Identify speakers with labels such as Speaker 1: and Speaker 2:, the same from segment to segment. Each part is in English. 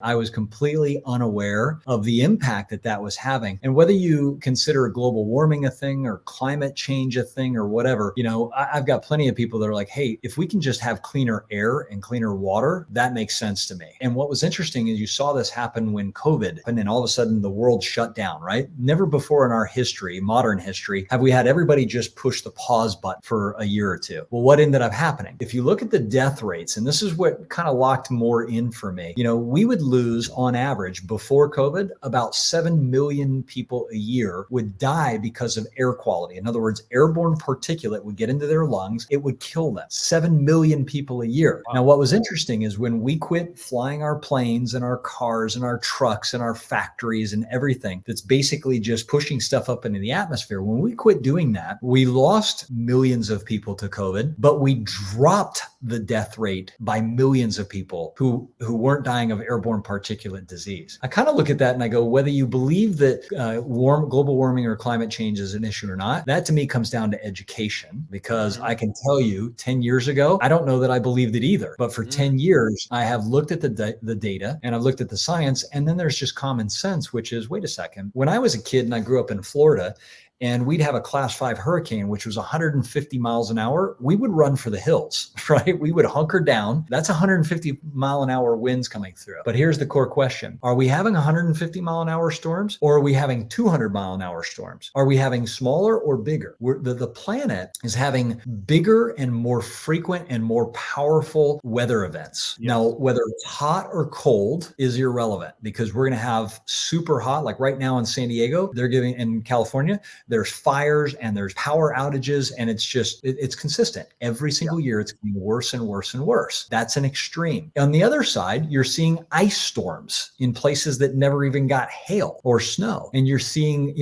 Speaker 1: I was completely unaware of the impact that that was having. And whether you consider global warming a thing or climate change a thing or whatever, I've got plenty of people that are like, hey, if we can just have cleaner air and cleaner water, that makes sense to me. And what was interesting is you saw this happen when COVID happened and all of a sudden the world shut down, right? Never before in our history, modern history, have we had everybody just push the pause button for a year or two. Well, what ended up happening? If you look at the death rates, and this is what kind of locked more in for me, we would lose on average before COVID, about 7 million people a year would die because of air quality. In other words, airborne particulate would get into their lungs. It would kill them. 7 million people a year. Wow. Now, what was interesting is when we quit flying our planes and our cars and our trucks and our factories and everything that's basically just pushing stuff up into the atmosphere, when we quit doing that, we lost millions of people to COVID, but we dropped the death rate by millions of people who weren't dying of airborne particulate disease. I kind of look at that and I go, whether you believe that global warming or climate change is an issue or not, that to me comes down to education, because I can tell you 10 years ago, I don't know that I believed it either. But for 10 years, I have looked at the data and I've looked at the science, and then there's just common sense, which is, wait a second, when I was a kid and I grew up in Florida, and we'd have a class 5 hurricane, which was 150 miles an hour, we would run for the hills, right? We would hunker down. That's 150 mile an hour winds coming through. But here's the core question. Are we having 150 mile an hour storms, or are we having 200 mile an hour storms? Are we having smaller or bigger? The planet is having bigger and more frequent and more powerful weather events. Yes. Now, whether it's hot or cold is irrelevant, because we're going to have super hot, like right now in San Diego, in California, there's fires and there's power outages, and it's consistent. Every single year, it's getting worse and worse and worse. That's an extreme. On the other side, you're seeing ice storms in places that never even got hail or snow. And you're seeing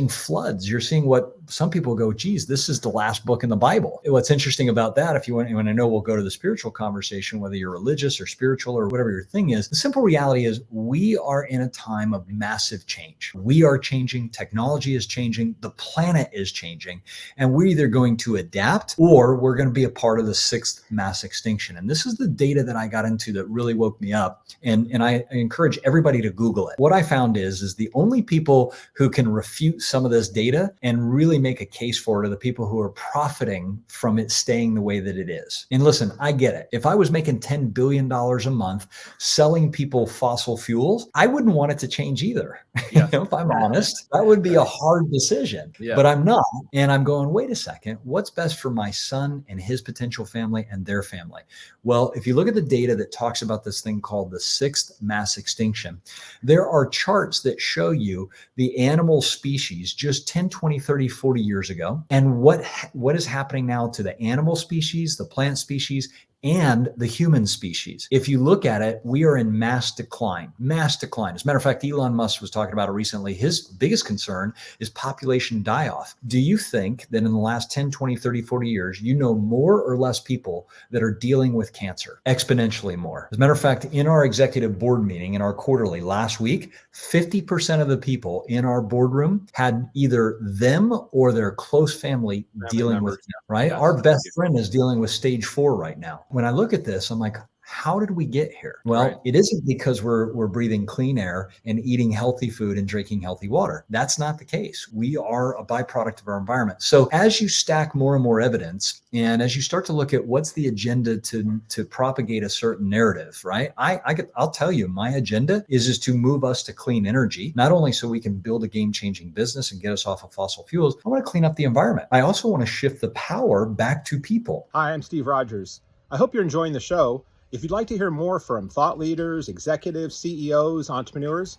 Speaker 1: floods. You're seeing what some people go, geez, this is the last book in the Bible. What's interesting about that, if you want, and I know we'll go to the spiritual conversation, whether you're religious or spiritual or whatever your thing is, the simple reality is we are in a time of massive change. We are changing. Technology is changing. The planet is changing. And we're either going to adapt or we're going to be a part of the 6th mass extinction. And this is the data that I got into that really woke me up. And I encourage everybody to Google it. What I found is the only people who can refute some of this data and really make a case for it are the people who are profiting from it staying the way that it is. And listen, I get it. If I was making $10 billion a month selling people fossil fuels, I wouldn't want it to change either. Yeah. If I'm honest, that would be a hard decision. Yeah. But I'm not. And I'm going, wait a second, what's best for my son and his potential family and their family? Well, if you look at the data that talks about this thing called the 6th mass extinction, there are charts that show you the animal species just 10, 20, 30, 40 years ago, and what is happening now to the animal species, the plant species, and the human species. If you look at it, we are in mass decline. As a matter of fact, Elon Musk was talking about it recently. His biggest concern is population die-off. Do you think that in the last 10, 20, 30, 40 years, you know more or less people that are dealing with cancer? Exponentially more. As a matter of fact, in our executive board meeting, in our quarterly last week, 50% of the people in our boardroom had either them or their close family dealing with it, right? Yes. Our best friend is dealing with stage 4 right now. When I look at this, I'm like, how did we get here? Well, It isn't because we're breathing clean air and eating healthy food and drinking healthy water. That's not the case. We are a byproduct of our environment. So as you stack more and more evidence, and as you start to look at what's the agenda to propagate a certain narrative, right? I'll tell you, my agenda is to move us to clean energy, not only so we can build a game-changing business and get us off of fossil fuels. I want to clean up the environment. I also want to shift the power back to people.
Speaker 2: Hi, I'm Steve Rodgers. I hope you're enjoying the show. If you'd like to hear more from thought leaders, executives, CEOs, entrepreneurs,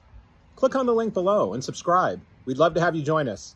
Speaker 2: click on the link below and subscribe. We'd love to have you join us.